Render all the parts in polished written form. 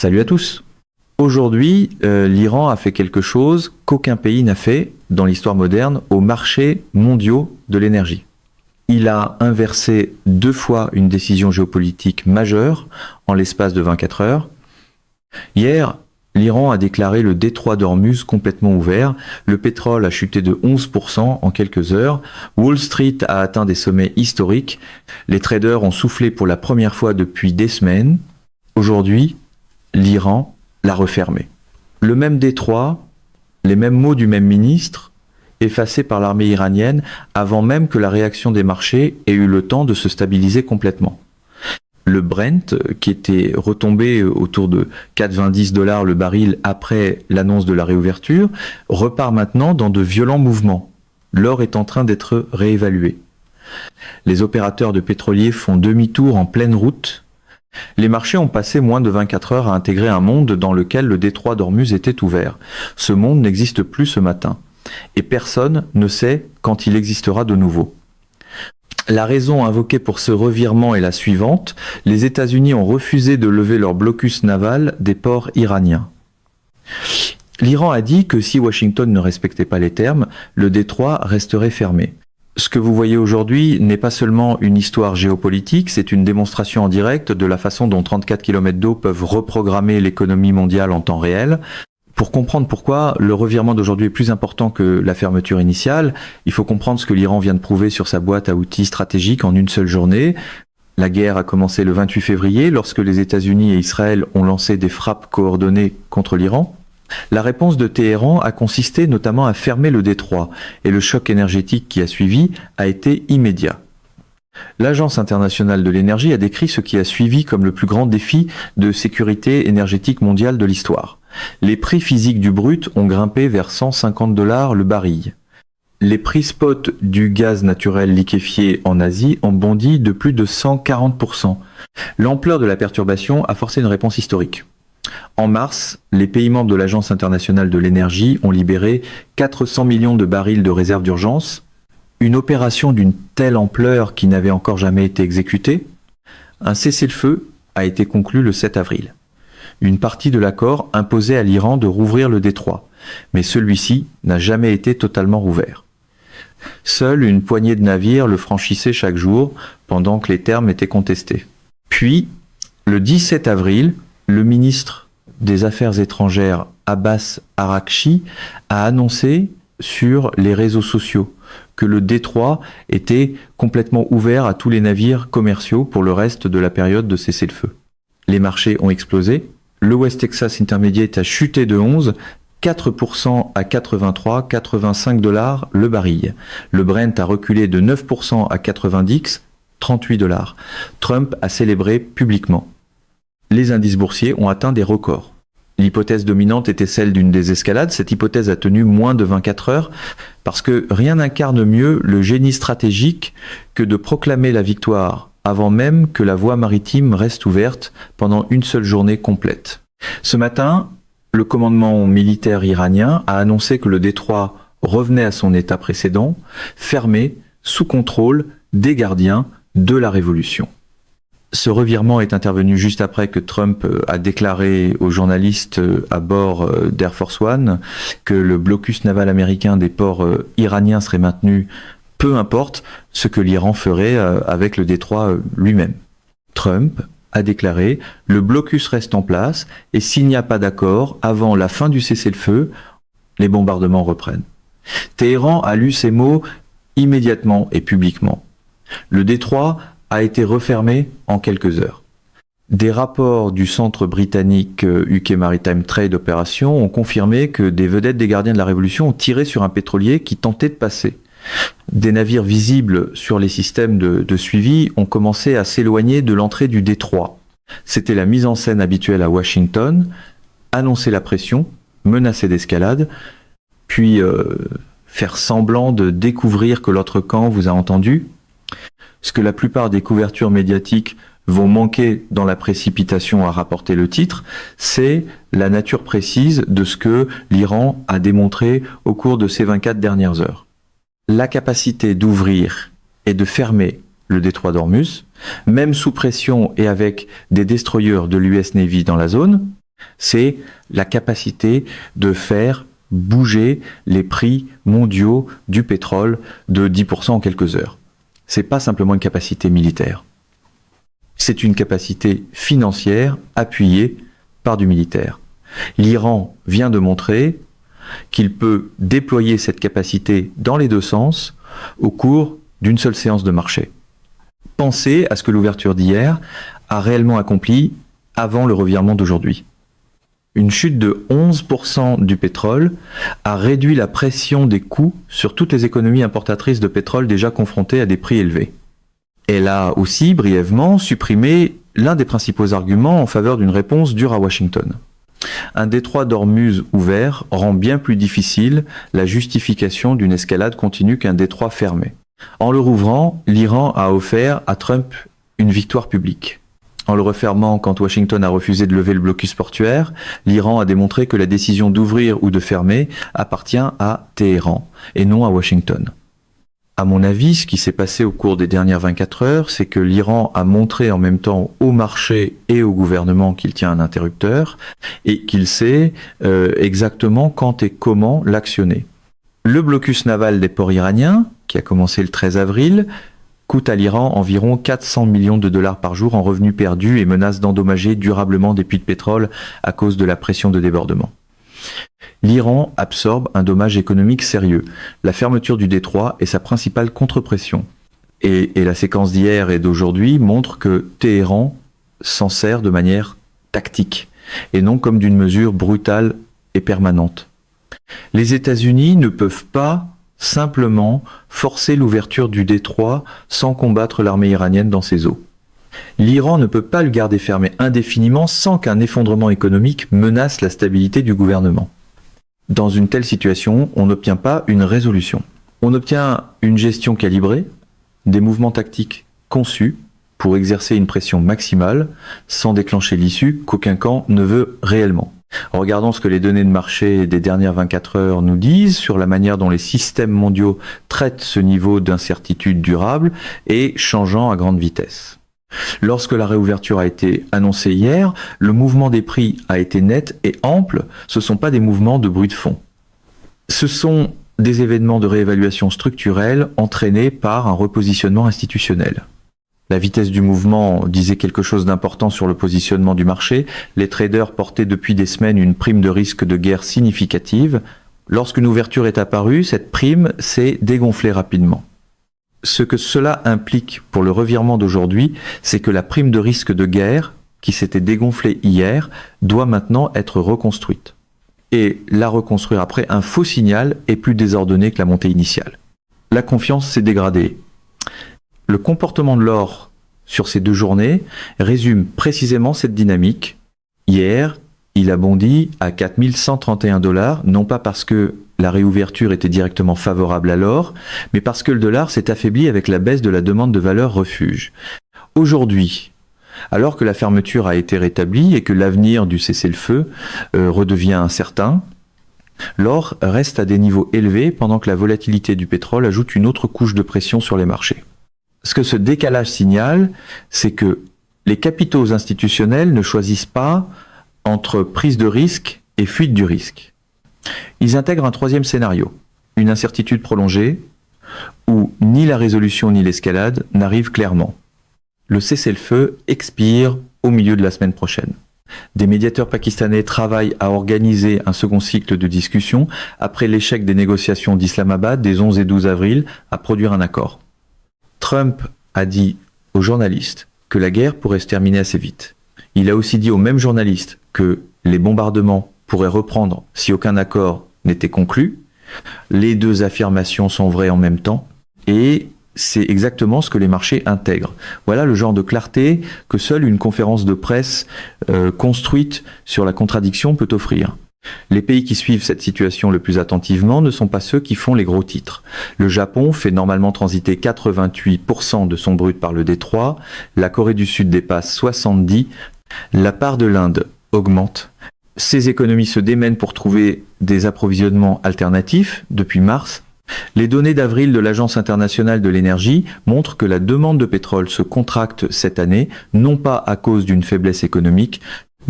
Salut à tous. Aujourd'hui, l'Iran a fait quelque chose qu'aucun pays n'a fait dans l'histoire moderne aux marchés mondiaux de l'énergie. Il a inversé 2 fois une décision géopolitique majeure en l'espace de 24 heures. Hier, l'Iran a déclaré le détroit d'Ormuz complètement ouvert. Le pétrole a chuté de 11% en quelques heures. Wall Street a atteint des sommets historiques. Les traders ont soufflé pour la première fois depuis des semaines. Aujourd'hui, l'Iran l'a refermé. Le même détroit, les mêmes mots du même ministre, effacés par l'armée iranienne avant même que la réaction des marchés ait eu le temps de se stabiliser complètement. Le Brent, qui était retombé autour de 4,90 $ le baril après l'annonce de la réouverture, repart maintenant dans de violents mouvements. L'or est en train d'être réévalué. Les opérateurs de pétroliers font demi-tour en pleine route. Les marchés ont passé moins de 24 heures à intégrer un monde dans lequel le détroit d'Ormuz était ouvert. Ce monde n'existe plus ce matin. Et personne ne sait quand il existera de nouveau. La raison invoquée pour ce revirement est la suivante. Les États-Unis ont refusé de lever leur blocus naval des ports iraniens. L'Iran a dit que si Washington ne respectait pas les termes, le détroit resterait fermé. Ce que vous voyez aujourd'hui n'est pas seulement une histoire géopolitique, c'est une démonstration en direct de la façon dont 34 km d'eau peuvent reprogrammer l'économie mondiale en temps réel. Pour comprendre pourquoi le revirement d'aujourd'hui est plus important que la fermeture initiale, il faut comprendre ce que l'Iran vient de prouver sur sa boîte à outils stratégique en une seule journée. La guerre a commencé le 28 février lorsque les États-Unis et Israël ont lancé des frappes coordonnées contre l'Iran. La réponse de Téhéran a consisté notamment à fermer le détroit et le choc énergétique qui a suivi a été immédiat. L'Agence internationale de l'énergie a décrit ce qui a suivi comme le plus grand défi de sécurité énergétique mondiale de l'histoire. Les prix physiques du brut ont grimpé vers 150 $ le baril. Les prix spot du gaz naturel liquéfié en Asie ont bondi de plus de 140%. L'ampleur de la perturbation a forcé une réponse historique. En mars, les pays membres de l'Agence internationale de l'énergie ont libéré 400 millions de barils de réserve d'urgence, une opération d'une telle ampleur qui n'avait encore jamais été exécutée. Un cessez-le-feu a été conclu le 7 avril. Une partie de l'accord imposait à l'Iran de rouvrir le détroit, mais celui-ci n'a jamais été totalement rouvert. Seule une poignée de navires le franchissaient chaque jour pendant que les termes étaient contestés. Puis, le 17 avril, le ministre des Affaires étrangères Abbas Araghchi a annoncé sur les réseaux sociaux que le détroit était complètement ouvert à tous les navires commerciaux pour le reste de la période de cessez-le-feu. Les marchés ont explosé, le West Texas Intermediate a chuté de 4% à 85 $ le baril. Le Brent a reculé de 9% à 90, 38 $. Trump a célébré publiquement. Les indices boursiers ont atteint des records. L'hypothèse dominante était celle d'une désescalade. Cette hypothèse a tenu moins de 24 heures parce que rien n'incarne mieux le génie stratégique que de proclamer la victoire avant même que la voie maritime reste ouverte pendant une seule journée complète. Ce matin, le commandement militaire iranien a annoncé que le détroit revenait à son état précédent, fermé, sous contrôle des gardiens de la révolution. Ce revirement est intervenu juste après que Trump a déclaré aux journalistes à bord d'Air Force One que le blocus naval américain des ports iraniens serait maintenu, peu importe ce que l'Iran ferait avec le détroit lui-même. Trump a déclaré « Le blocus reste en place et s'il n'y a pas d'accord avant la fin du cessez-le-feu, les bombardements reprennent. » Téhéran a lu ces mots immédiatement et publiquement. Le détroit a été refermé en quelques heures. Des rapports du centre britannique UK Maritime Trade Operations ont confirmé que des vedettes des gardiens de la Révolution ont tiré sur un pétrolier qui tentait de passer. Des navires visibles sur les systèmes de suivi ont commencé à s'éloigner de l'entrée du détroit. C'était la mise en scène habituelle à Washington, annoncer la pression, menacer d'escalade, puis faire semblant de découvrir que l'autre camp vous a entendu. Ce que la plupart des couvertures médiatiques vont manquer dans la précipitation à rapporter le titre, c'est la nature précise de ce que l'Iran a démontré au cours de ces 24 dernières heures. La capacité d'ouvrir et de fermer le détroit d'Ormuz, même sous pression et avec des destroyers de l'US Navy dans la zone, C'est la capacité de faire bouger les prix mondiaux du pétrole de 10% en quelques heures. C'est pas simplement une capacité militaire. C'est une capacité financière appuyée par du militaire. L'Iran vient de montrer qu'il peut déployer cette capacité dans les deux sens au cours d'une seule séance de marché. Pensez à ce que l'ouverture d'hier a réellement accompli avant le revirement d'aujourd'hui. Une chute de 11% du pétrole a réduit la pression des coûts sur toutes les économies importatrices de pétrole déjà confrontées à des prix élevés. Elle a aussi brièvement supprimé l'un des principaux arguments en faveur d'une réponse dure à Washington. Un détroit d'Ormuz ouvert rend bien plus difficile la justification d'une escalade continue qu'un détroit fermé. En le rouvrant, l'Iran a offert à Trump une victoire publique. En le refermant quand Washington a refusé de lever le blocus portuaire, l'Iran a démontré que la décision d'ouvrir ou de fermer appartient à Téhéran et non à Washington. À mon avis, ce qui s'est passé au cours des dernières 24 heures, c'est que l'Iran a montré en même temps au marché et au gouvernement qu'il tient un interrupteur et qu'il sait exactement quand et comment l'actionner. Le blocus naval des ports iraniens, qui a commencé le 13 avril, coûte à l'Iran environ 400 millions de dollars par jour en revenus perdus et menace d'endommager durablement des puits de pétrole à cause de la pression de débordement. L'Iran absorbe un dommage économique sérieux. La fermeture du détroit est sa principale contre-pression. Et la séquence d'hier et d'aujourd'hui montre que Téhéran s'en sert de manière tactique et non comme d'une mesure brutale et permanente. Les États-Unis ne peuvent pas simplement forcer l'ouverture du détroit sans combattre l'armée iranienne dans ses eaux. L'Iran ne peut pas le garder fermé indéfiniment sans qu'un effondrement économique menace la stabilité du gouvernement. Dans une telle situation, on n'obtient pas une résolution. On obtient une gestion calibrée, des mouvements tactiques conçus pour exercer une pression maximale sans déclencher l'issue qu'aucun camp ne veut réellement. Regardons ce que les données de marché des dernières 24 heures nous disent sur la manière dont les systèmes mondiaux traitent ce niveau d'incertitude durable et changeant à grande vitesse. Lorsque la réouverture a été annoncée hier, le mouvement des prix a été net et ample, ce ne sont pas des mouvements de bruit de fond. Ce sont des événements de réévaluation structurelle entraînés par un repositionnement institutionnel. La vitesse du mouvement disait quelque chose d'important sur le positionnement du marché. Les traders portaient depuis des semaines une prime de risque de guerre significative. Lorsqu'une ouverture est apparue, cette prime s'est dégonflée rapidement. Ce que cela implique pour le revirement d'aujourd'hui, c'est que la prime de risque de guerre, qui s'était dégonflée hier, doit maintenant être reconstruite. Et la reconstruire après un faux signal est plus désordonné que la montée initiale. La confiance s'est dégradée. Le comportement de l'or sur ces deux journées résume précisément cette dynamique. Hier, il a bondi à 4131 $, non pas parce que la réouverture était directement favorable à l'or, mais parce que le dollar s'est affaibli avec la baisse de la demande de valeur refuge. Aujourd'hui, alors que la fermeture a été rétablie et que l'avenir du cessez-le-feu redevient incertain, l'or reste à des niveaux élevés pendant que la volatilité du pétrole ajoute une autre couche de pression sur les marchés. Ce que ce décalage signale, c'est que les capitaux institutionnels ne choisissent pas entre prise de risque et fuite du risque. Ils intègrent un troisième scénario, une incertitude prolongée, où ni la résolution ni l'escalade n'arrivent clairement. Le cessez-le-feu expire au milieu de la semaine prochaine. Des médiateurs pakistanais travaillent à organiser un second cycle de discussion après l'échec des négociations d'Islamabad des 11 et 12 avril à produire un accord. Trump a dit aux journalistes que la guerre pourrait se terminer assez vite. Il a aussi dit aux mêmes journalistes que les bombardements pourraient reprendre si aucun accord n'était conclu. Les deux affirmations sont vraies en même temps et c'est exactement ce que les marchés intègrent. Voilà le genre de clarté que seule une conférence de presse construite sur la contradiction peut offrir. Les pays qui suivent cette situation le plus attentivement ne sont pas ceux qui font les gros titres. Le Japon fait normalement transiter 88% de son brut par le détroit, la Corée du Sud dépasse 70%, la part de l'Inde augmente. Ces économies se démènent pour trouver des approvisionnements alternatifs depuis mars. Les données d'avril de l'Agence internationale de l'énergie montrent que la demande de pétrole se contracte cette année, non pas à cause d'une faiblesse économique,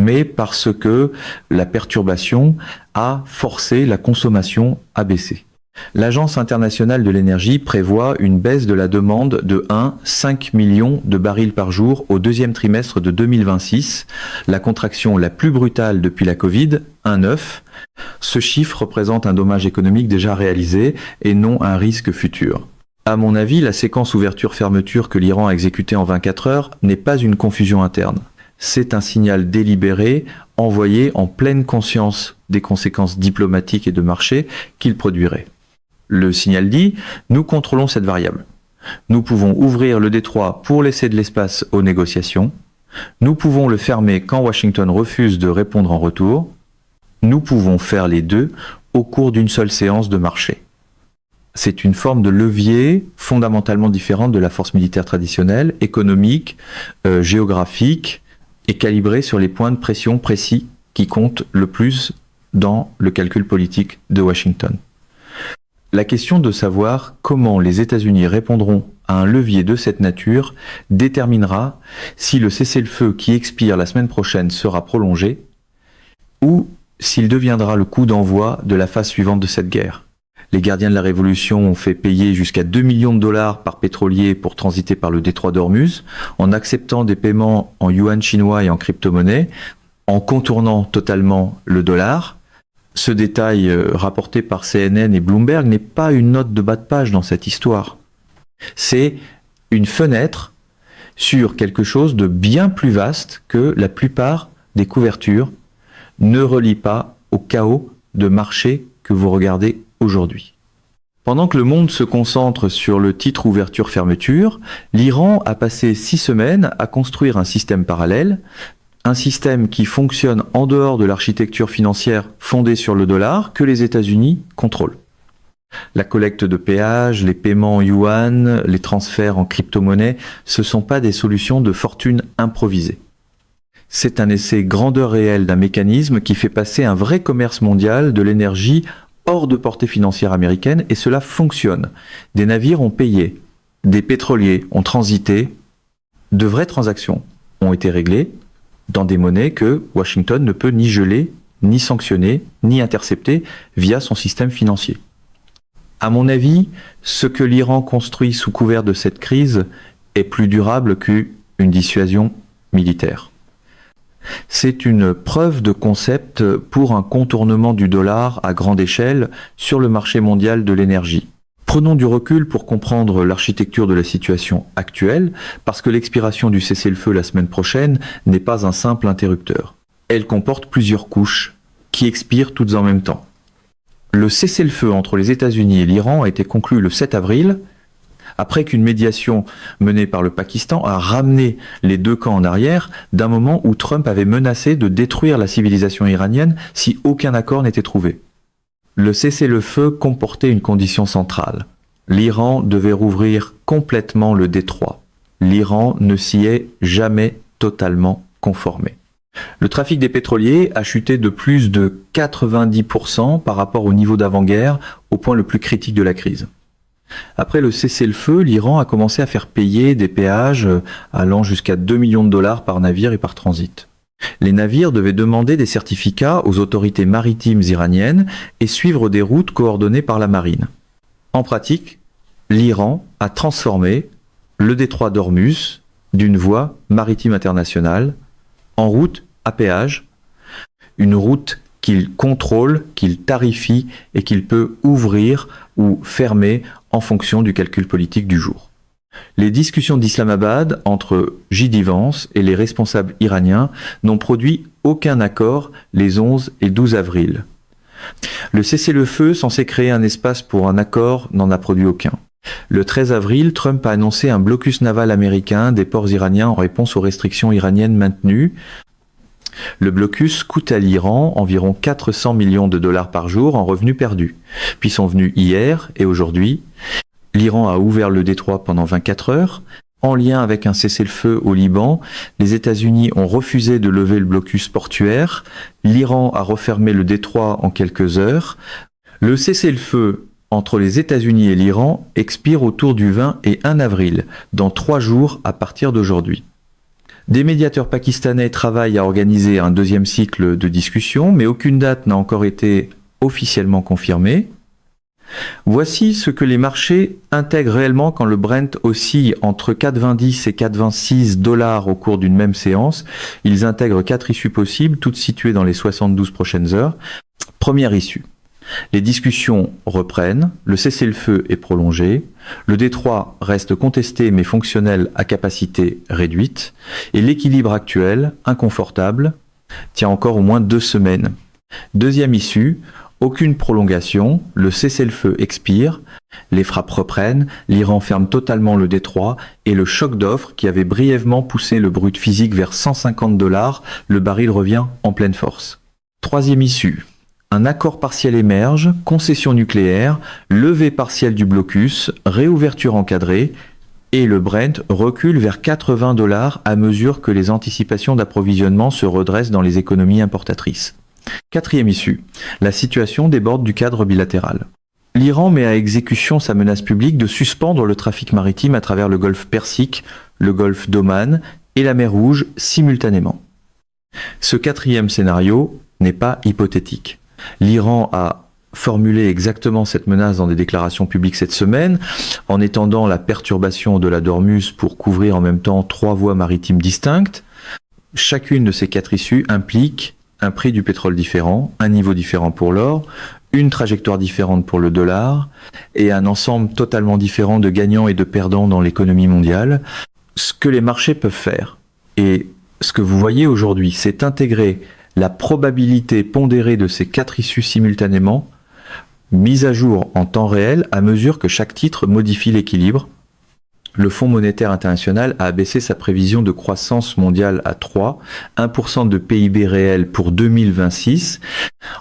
mais parce que la perturbation a forcé la consommation à baisser. L'Agence internationale de l'énergie prévoit une baisse de la demande de 5 millions de barils par jour au deuxième trimestre de 2026, la contraction la plus brutale depuis la Covid, 1,9. Ce chiffre représente un dommage économique déjà réalisé et non un risque futur. À mon avis, la séquence ouverture-fermeture que l'Iran a exécutée en 24 heures n'est pas une confusion interne. C'est un signal délibéré envoyé en pleine conscience des conséquences diplomatiques et de marché qu'il produirait. Le signal dit « Nous contrôlons cette variable. Nous pouvons ouvrir le détroit pour laisser de l'espace aux négociations. Nous pouvons le fermer quand Washington refuse de répondre en retour. Nous pouvons faire les deux au cours d'une seule séance de marché. » C'est une forme de levier fondamentalement différente de la force militaire traditionnelle, économique, géographique et calibrée sur les points de pression précis qui comptent le plus dans le calcul politique de Washington. La question de savoir comment les États-Unis répondront à un levier de cette nature déterminera si le cessez-le-feu qui expire la semaine prochaine sera prolongé ou s'il deviendra le coup d'envoi de la phase suivante de cette guerre. Les gardiens de la Révolution ont fait payer jusqu'à 2 millions de dollars par pétrolier pour transiter par le détroit d'Ormuz, en acceptant des paiements en yuan chinois et en crypto-monnaie, en contournant totalement le dollar. Ce détail rapporté par CNN et Bloomberg n'est pas une note de bas de page dans cette histoire. C'est une fenêtre sur quelque chose de bien plus vaste que la plupart des couvertures ne relient pas au chaos de marché que vous regardez aujourd'hui. Pendant que le monde se concentre sur le titre ouverture-fermeture, l'Iran a passé 6 semaines à construire un système parallèle, un système qui fonctionne en dehors de l'architecture financière fondée sur le dollar que les États-Unis contrôlent. La collecte de péages, les paiements en yuan, les transferts en crypto-monnaie, ce ne sont pas des solutions de fortune improvisées. C'est un essai grandeur réelle d'un mécanisme qui fait passer un vrai commerce mondial de l'énergie hors de portée financière américaine et cela fonctionne. Des navires ont payé, des pétroliers ont transité, de vraies transactions ont été réglées dans des monnaies que Washington ne peut ni geler, ni sanctionner, ni intercepter via son système financier. À mon avis, ce que l'Iran construit sous couvert de cette crise est plus durable qu'une dissuasion militaire. C'est une preuve de concept pour un contournement du dollar à grande échelle sur le marché mondial de l'énergie. Prenons du recul pour comprendre l'architecture de la situation actuelle, parce que l'expiration du cessez-le-feu la semaine prochaine n'est pas un simple interrupteur. Elle comporte plusieurs couches qui expirent toutes en même temps. Le cessez-le-feu entre les États-Unis et l'Iran a été conclu le 7 avril, après qu'une médiation menée par le Pakistan a ramené les deux camps en arrière d'un moment où Trump avait menacé de détruire la civilisation iranienne si aucun accord n'était trouvé. Le cessez-le-feu comportait une condition centrale. L'Iran devait rouvrir complètement le détroit. L'Iran ne s'y est jamais totalement conformé. Le trafic des pétroliers a chuté de plus de 90% par rapport au niveau d'avant-guerre, au point le plus critique de la crise. Après le cessez-le-feu, l'Iran a commencé à faire payer des péages allant jusqu'à 2 millions de dollars par navire et par transit. Les navires devaient demander des certificats aux autorités maritimes iraniennes et suivre des routes coordonnées par la marine. En pratique, l'Iran a transformé le détroit d'Ormuz d'une voie maritime internationale en route à péage, une route qu'il contrôle, qu'il tarifie et qu'il peut ouvrir ou fermer en fonction du calcul politique du jour. Les discussions d'Islamabad entre J.D. Vance et les responsables iraniens n'ont produit aucun accord les 11 et 12 avril. Le cessez-le-feu censé créer un espace pour un accord n'en a produit aucun. Le 13 avril, Trump a annoncé un blocus naval américain des ports iraniens en réponse aux restrictions iraniennes maintenues. Le blocus coûte à l'Iran environ 400 millions de dollars par jour en revenus perdus. Puis sont venus hier et aujourd'hui. L'Iran a ouvert le détroit pendant 24 heures. En lien avec un cessez-le-feu au Liban, les États-Unis ont refusé de lever le blocus portuaire. L'Iran a refermé le détroit en quelques heures. Le cessez-le-feu entre les États-Unis et l'Iran expire autour du 20 et 1 avril, dans 3 jours à partir d'aujourd'hui. Des médiateurs pakistanais travaillent à organiser un deuxième cycle de discussion, mais aucune date n'a encore été officiellement confirmée. Voici ce que les marchés intègrent réellement quand le Brent oscille entre 4,20 et 4,26 dollars au cours d'une même séance. Ils intègrent 4 issues possibles, toutes situées dans les 72 prochaines heures. Première issue. Les discussions reprennent, le cessez-le-feu est prolongé, le détroit reste contesté mais fonctionnel à capacité réduite, et l'équilibre actuel, inconfortable, tient encore au moins 2 semaines. Deuxième issue, aucune prolongation, le cessez-le-feu expire, les frappes reprennent, l'Iran ferme totalement le détroit et le choc d'offres qui avait brièvement poussé le brut physique vers 150 dollars, le baril revient en pleine force. Troisième issue, un accord partiel émerge, concession nucléaire, levée partielle du blocus, réouverture encadrée, et le Brent recule vers 80 dollars à mesure que les anticipations d'approvisionnement se redressent dans les économies importatrices. Quatrième issue, la situation déborde du cadre bilatéral. L'Iran met à exécution sa menace publique de suspendre le trafic maritime à travers le golfe Persique, le golfe d'Oman et la mer Rouge simultanément. Ce quatrième scénario n'est pas hypothétique. L'Iran a formulé exactement cette menace dans des déclarations publiques cette semaine, en étendant la perturbation de la d'Ormuz pour couvrir en même temps 3 voies maritimes distinctes. Chacune de ces 4 issues implique un prix du pétrole différent, un niveau différent pour l'or, une trajectoire différente pour le dollar et un ensemble totalement différent de gagnants et de perdants dans l'économie mondiale. Ce que les marchés peuvent faire et ce que vous voyez aujourd'hui, c'est intégrer la probabilité pondérée de ces 4 issues simultanément, mise à jour en temps réel à mesure que chaque titre modifie l'équilibre. Le Fonds monétaire international a abaissé sa prévision de croissance mondiale à 3, 1% de PIB réel pour 2026,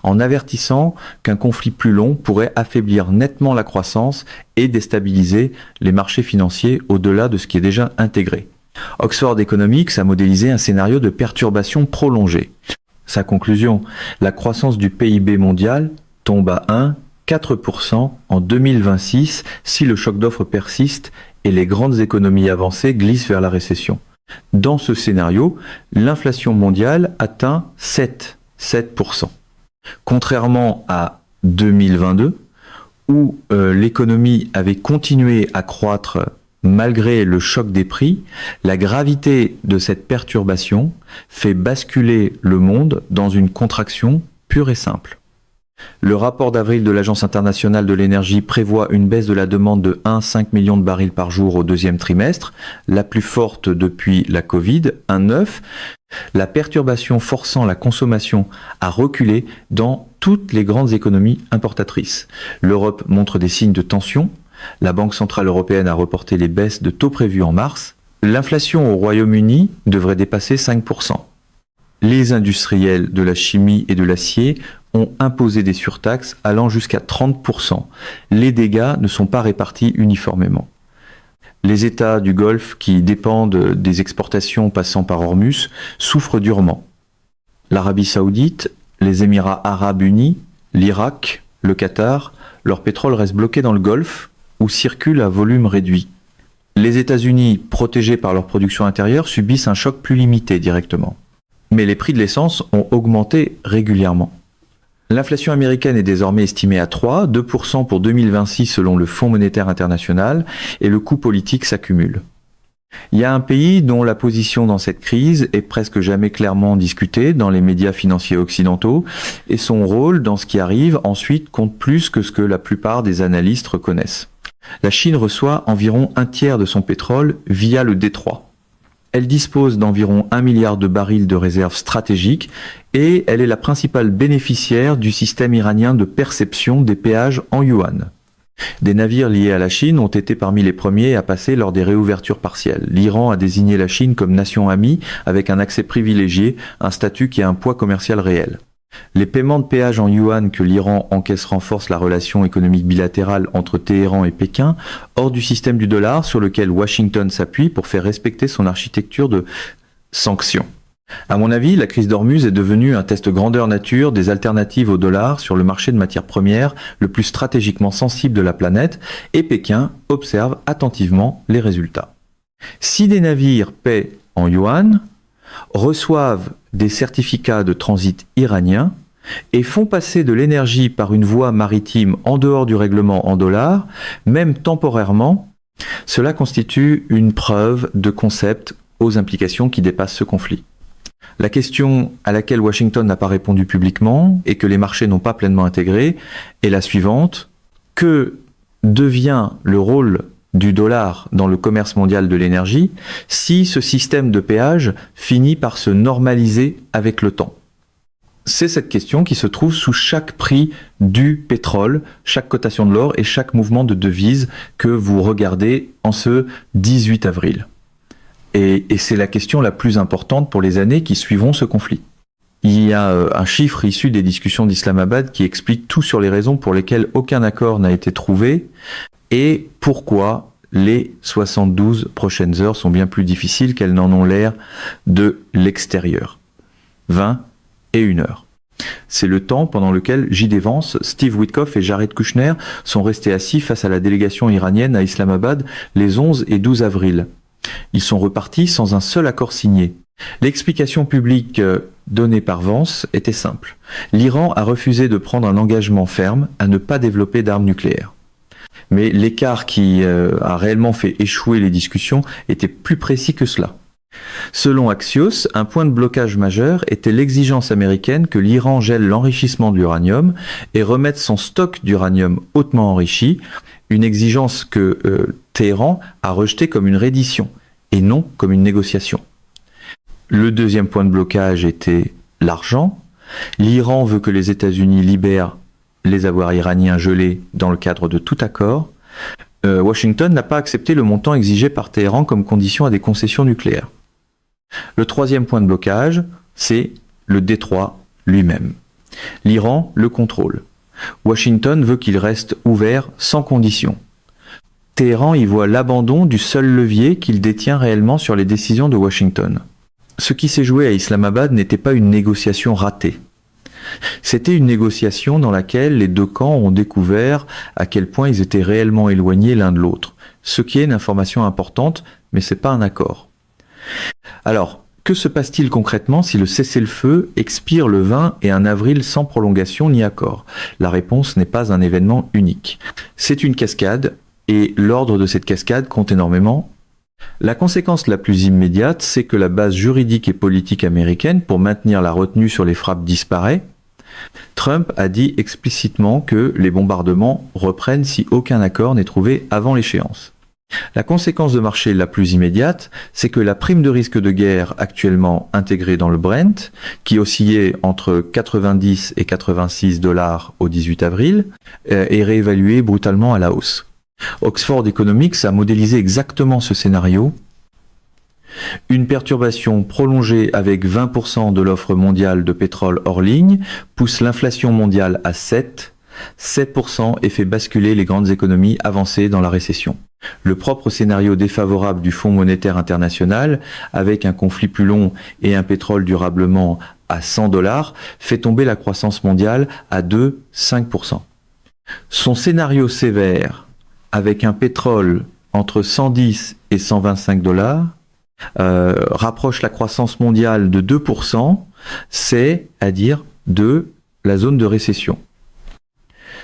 en avertissant qu'un conflit plus long pourrait affaiblir nettement la croissance et déstabiliser les marchés financiers au-delà de ce qui est déjà intégré. Oxford Economics a modélisé un scénario de perturbation prolongée. Sa conclusion, la croissance du PIB mondial tombe à 4% en 2026 si le choc d'offres persiste et les grandes économies avancées glissent vers la récession. Dans ce scénario, l'inflation mondiale atteint 7%. Contrairement à 2022, où l'économie avait continué à croître malgré le choc des prix, la gravité de cette perturbation fait basculer le monde dans une contraction pure et simple. Le rapport d'avril de l'Agence internationale de l'énergie prévoit une baisse de la demande de 1,5 million de barils par jour au deuxième trimestre, la plus forte depuis la Covid, 1,9. La perturbation forçant la consommation à reculer dans toutes les grandes économies importatrices. L'Europe montre des signes de tension. La Banque centrale européenne a reporté les baisses de taux prévues en mars. L'inflation au Royaume-Uni devrait dépasser 5%. Les industriels de la chimie et de l'acier ont imposé des surtaxes allant jusqu'à 30%. Les dégâts ne sont pas répartis uniformément. Les États du Golfe qui dépendent des exportations passant par Ormuz souffrent durement. L'Arabie Saoudite, les Émirats Arabes Unis, l'Irak, le Qatar, leur pétrole reste bloqué dans le Golfe où circule à volume réduit. Les États-Unis, protégés par leur production intérieure, subissent un choc plus limité directement. Mais les prix de l'essence ont augmenté régulièrement. L'inflation américaine est désormais estimée à 3, 2% pour 2026 selon le Fonds monétaire international, et le coût politique s'accumule. Il y a un pays dont la position dans cette crise est presque jamais clairement discutée dans les médias financiers occidentaux, et son rôle dans ce qui arrive ensuite compte plus que ce que la plupart des analystes reconnaissent. La Chine reçoit environ un tiers de son pétrole via le détroit. Elle dispose d'environ 1 milliard de barils de réserves stratégiques et elle est la principale bénéficiaire du système iranien de perception des péages en yuan. Des navires liés à la Chine ont été parmi les premiers à passer lors des réouvertures partielles. L'Iran a désigné la Chine comme nation amie avec un accès privilégié, un statut qui a un poids commercial réel. Les paiements de péage en yuan que l'Iran encaisse renforcent la relation économique bilatérale entre Téhéran et Pékin, hors du système du dollar sur lequel Washington s'appuie pour faire respecter son architecture de sanctions. À mon avis, la crise d'Ormuz est devenue un test grandeur nature des alternatives au dollar sur le marché de matières premières le plus stratégiquement sensible de la planète, et Pékin observe attentivement les résultats. Si des navires paient en yuan, reçoivent des certificats de transit iraniens et font passer de l'énergie par une voie maritime en dehors du règlement en dollars, même temporairement, cela constitue une preuve de concept aux implications qui dépassent ce conflit. La question à laquelle Washington n'a pas répondu publiquement et que les marchés n'ont pas pleinement intégrée est la suivante. Que devient le rôle du dollar dans le commerce mondial de l'énergie si ce système de péage finit par se normaliser avec le temps? C'est cette question qui se trouve sous chaque prix du pétrole, chaque cotation de l'or et chaque mouvement de devise que vous regardez en ce 18 avril. Et c'est la question la plus importante pour les années qui suivront ce conflit. Il y a un chiffre issu des discussions d'Islamabad qui explique tout sur les raisons pour lesquelles aucun accord n'a été trouvé et pourquoi les 72 prochaines heures sont bien plus difficiles qu'elles n'en ont l'air de l'extérieur. 20 et 1 heure. C'est le temps pendant lequel J.D. Vance, Steve Witkoff et Jared Kushner sont restés assis face à la délégation iranienne à Islamabad les 11 et 12 avril. Ils sont repartis sans un seul accord signé. L'explication publique donnée par Vance était simple. L'Iran a refusé de prendre un engagement ferme à ne pas développer d'armes nucléaires. Mais l'écart qui a réellement fait échouer les discussions était plus précis que cela. Selon Axios, un point de blocage majeur était l'exigence américaine que l'Iran gèle l'enrichissement de l'uranium et remette son stock d'uranium hautement enrichi, une exigence que Téhéran a rejetée comme une reddition et non comme une négociation. Le deuxième point de blocage était l'argent. L'Iran veut que les États-Unis libèrent les avoirs iraniens gelés dans le cadre de tout accord. Washington n'a pas accepté le montant exigé par Téhéran comme condition à des concessions nucléaires. Le troisième point de blocage, c'est le détroit lui-même. L'Iran le contrôle. Washington veut qu'il reste ouvert sans condition. Téhéran y voit l'abandon du seul levier qu'il détient réellement sur les décisions de Washington. Ce qui s'est joué à Islamabad n'était pas une négociation ratée. C'était une négociation dans laquelle les deux camps ont découvert à quel point ils étaient réellement éloignés l'un de l'autre. Ce qui est une information importante, mais ce n'est pas un accord. Alors, que se passe-t-il concrètement si le cessez-le-feu expire le 20 et 1 avril sans prolongation ni accord? La réponse n'est pas un événement unique. C'est une cascade, et l'ordre de cette cascade compte énormément. La conséquence la plus immédiate, c'est que la base juridique et politique américaine pour maintenir la retenue sur les frappes disparaît. Trump a dit explicitement que les bombardements reprennent si aucun accord n'est trouvé avant l'échéance. La conséquence de marché la plus immédiate, c'est que la prime de risque de guerre actuellement intégrée dans le Brent, qui oscillait entre 90 et 86 $ au 18 avril, est réévaluée brutalement à la hausse. Oxford Economics a modélisé exactement ce scénario. Une perturbation prolongée avec 20% de l'offre mondiale de pétrole hors ligne pousse l'inflation mondiale à 7% et fait basculer les grandes économies avancées dans la récession. Le propre scénario défavorable du Fonds monétaire international, avec un conflit plus long et un pétrole durablement à 100 $, fait tomber la croissance mondiale à 2,5%. Son scénario sévère, avec un pétrole entre 110 et 125 $, rapproche la croissance mondiale de 2%, c'est-à-dire de la zone de récession.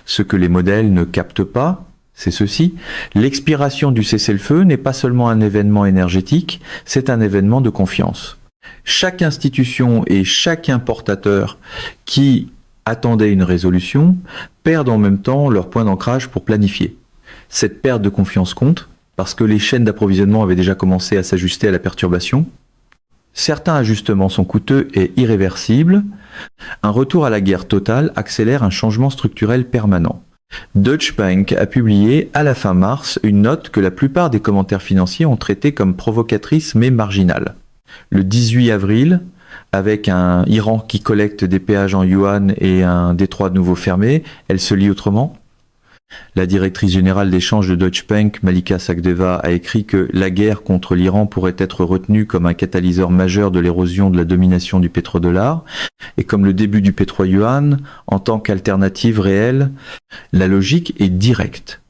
Ce que les modèles ne captent pas, c'est ceci: l'expiration du cessez-le-feu n'est pas seulement un événement énergétique, c'est un événement de confiance. Chaque institution et chaque importateur qui attendait une résolution perdent en même temps leur point d'ancrage pour planifier. Cette perte de confiance compte, parce que les chaînes d'approvisionnement avaient déjà commencé à s'ajuster à la perturbation. Certains ajustements sont coûteux et irréversibles. Un retour à la guerre totale accélère un changement structurel permanent. Deutsche Bank a publié à la fin mars une note que la plupart des commentaires financiers ont traitée comme provocatrice mais marginale. Le 18 avril, avec un Iran qui collecte des péages en yuan et un détroit de nouveau fermé, elle se lit autrement. La directrice générale d'échange de Deutsche Bank, Malika Sagdeva, a écrit que la guerre contre l'Iran pourrait être retenue comme un catalyseur majeur de l'érosion de la domination du pétrodollar et comme le début du pétro-yuan en tant qu'alternative réelle. La logique est directe.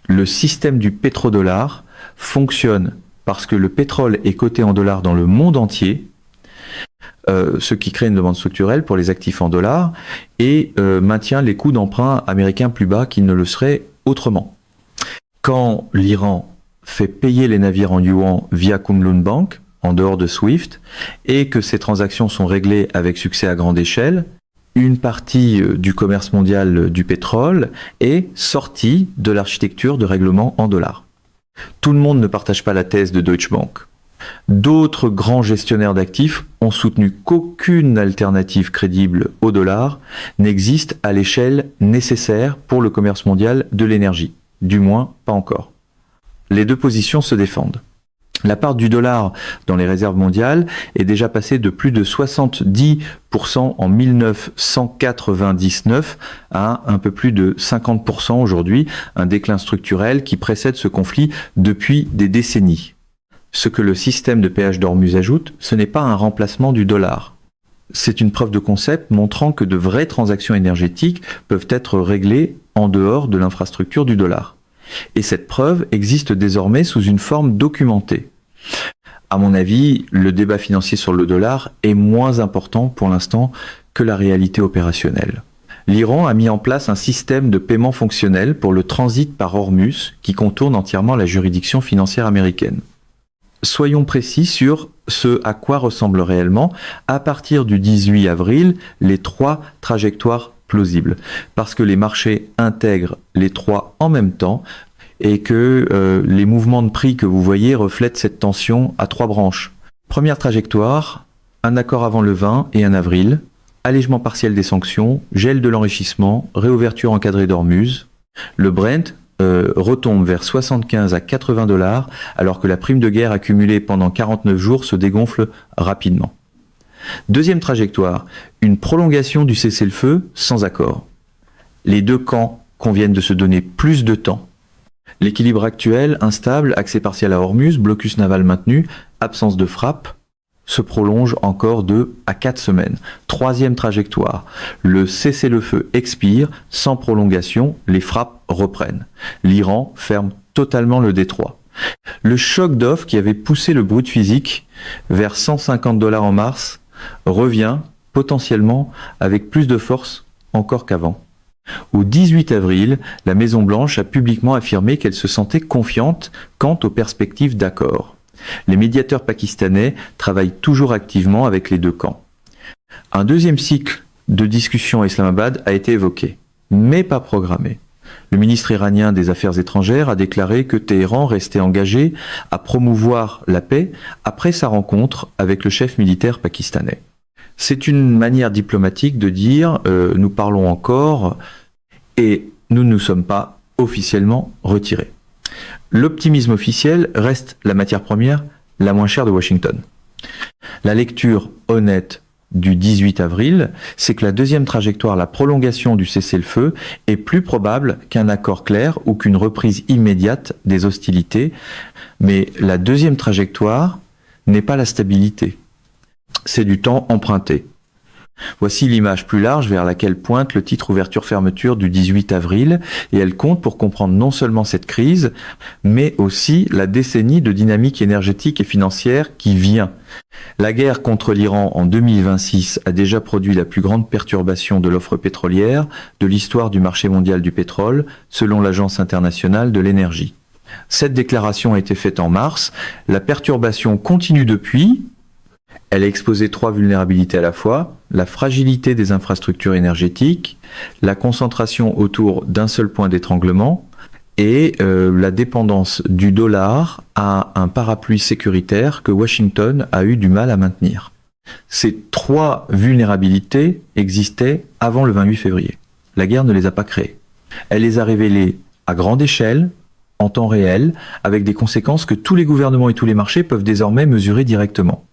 Le système du pétrodollar fonctionne parce que le pétrole est coté en dollars dans le monde entier ce qui crée une demande structurelle pour les actifs en dollars et maintient les coûts d'emprunt américains plus bas qu'ils ne le seraient autrement. Quand l'Iran fait payer les navires en yuan via Kunlun Bank, en dehors de SWIFT, et que ces transactions sont réglées avec succès à grande échelle, une partie du commerce mondial du pétrole est sortie de l'architecture de règlement en dollars. Tout le monde ne partage pas la thèse de Deutsche Bank. D'autres grands gestionnaires d'actifs ont soutenu qu'aucune alternative crédible au dollar n'existe à l'échelle nécessaire pour le commerce mondial de l'énergie. Du moins, pas encore. Les deux positions se défendent. La part du dollar dans les réserves mondiales est déjà passée de plus de 70% en 1999 à un peu plus de 50% aujourd'hui, un déclin structurel qui précède ce conflit depuis des décennies. Ce que le système de péage d'Ormuz ajoute, ce n'est pas un remplacement du dollar. C'est une preuve de concept montrant que de vraies transactions énergétiques peuvent être réglées en dehors de l'infrastructure du dollar. Et cette preuve existe désormais sous une forme documentée. À mon avis, le débat financier sur le dollar est moins important pour l'instant que la réalité opérationnelle. L'Iran a mis en place un système de paiement fonctionnel pour le transit par Ormuz qui contourne entièrement la juridiction financière américaine. Soyons précis sur ce à quoi ressemblent réellement, à partir du 18 avril, les trois trajectoires plausibles. Parce que les marchés intègrent les trois en même temps et que les mouvements de prix que vous voyez reflètent cette tension à trois branches. Première trajectoire, un accord avant le 20 et 1 avril, allègement partiel des sanctions, gel de l'enrichissement, réouverture encadrée d'Ormuz. Le Brent retombe vers 75 à 80 $, alors que la prime de guerre accumulée pendant 49 jours se dégonfle rapidement. Deuxième trajectoire, une prolongation du cessez-le-feu sans accord. Les deux camps conviennent de se donner plus de temps. L'équilibre actuel, instable, accès partiel à Ormuz, blocus naval maintenu, absence de frappe, se prolonge encore 2 à 4 semaines. Troisième trajectoire, le cessez-le-feu expire, sans prolongation, les frappes reprennent. L'Iran ferme totalement le détroit. Le choc d'offre qui avait poussé le brut physique vers 150 $ en mars revient potentiellement avec plus de force encore qu'avant. Au 18 avril, la Maison-Blanche a publiquement affirmé qu'elle se sentait confiante quant aux perspectives d'accord. Les médiateurs pakistanais travaillent toujours activement avec les deux camps. Un deuxième cycle de discussion à Islamabad a été évoqué, mais pas programmé. Le ministre iranien des Affaires étrangères a déclaré que Téhéran restait engagé à promouvoir la paix après sa rencontre avec le chef militaire pakistanais. C'est une manière diplomatique de dire nous parlons encore et nous ne nous sommes pas officiellement retirés. L'optimisme officiel reste la matière première la moins chère de Washington. La lecture honnête du 18 avril, c'est que la deuxième trajectoire, la prolongation du cessez-le-feu, est plus probable qu'un accord clair ou qu'une reprise immédiate des hostilités. Mais la deuxième trajectoire n'est pas la stabilité. C'est du temps emprunté. Voici l'image plus large vers laquelle pointe le titre ouverture-fermeture du 18 avril, et elle compte pour comprendre non seulement cette crise, mais aussi la décennie de dynamique énergétique et financière qui vient. La guerre contre l'Iran en 2026 a déjà produit la plus grande perturbation de l'offre pétrolière de l'histoire du marché mondial du pétrole, selon l'Agence internationale de l'énergie. Cette déclaration a été faite en mars, la perturbation continue depuis. Elle a exposé trois vulnérabilités à la fois, la fragilité des infrastructures énergétiques, la concentration autour d'un seul point d'étranglement et la dépendance du dollar à un parapluie sécuritaire que Washington a eu du mal à maintenir. Ces trois vulnérabilités existaient avant le 28 février. La guerre ne les a pas créées. Elle les a révélées à grande échelle, en temps réel, avec des conséquences que tous les gouvernements et tous les marchés peuvent désormais mesurer directement.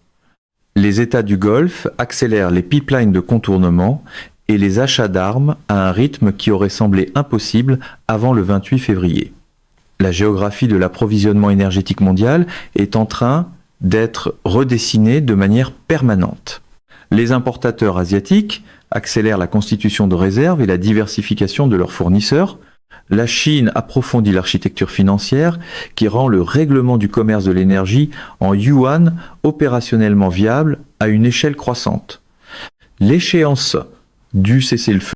Les États du Golfe accélèrent les pipelines de contournement et les achats d'armes à un rythme qui aurait semblé impossible avant le 28 février. La géographie de l'approvisionnement énergétique mondial est en train d'être redessinée de manière permanente. Les importateurs asiatiques accélèrent la constitution de réserves et la diversification de leurs fournisseurs. La Chine approfondit l'architecture financière qui rend le règlement du commerce de l'énergie en yuan opérationnellement viable à une échelle croissante. L'échéance du cessez-le-feu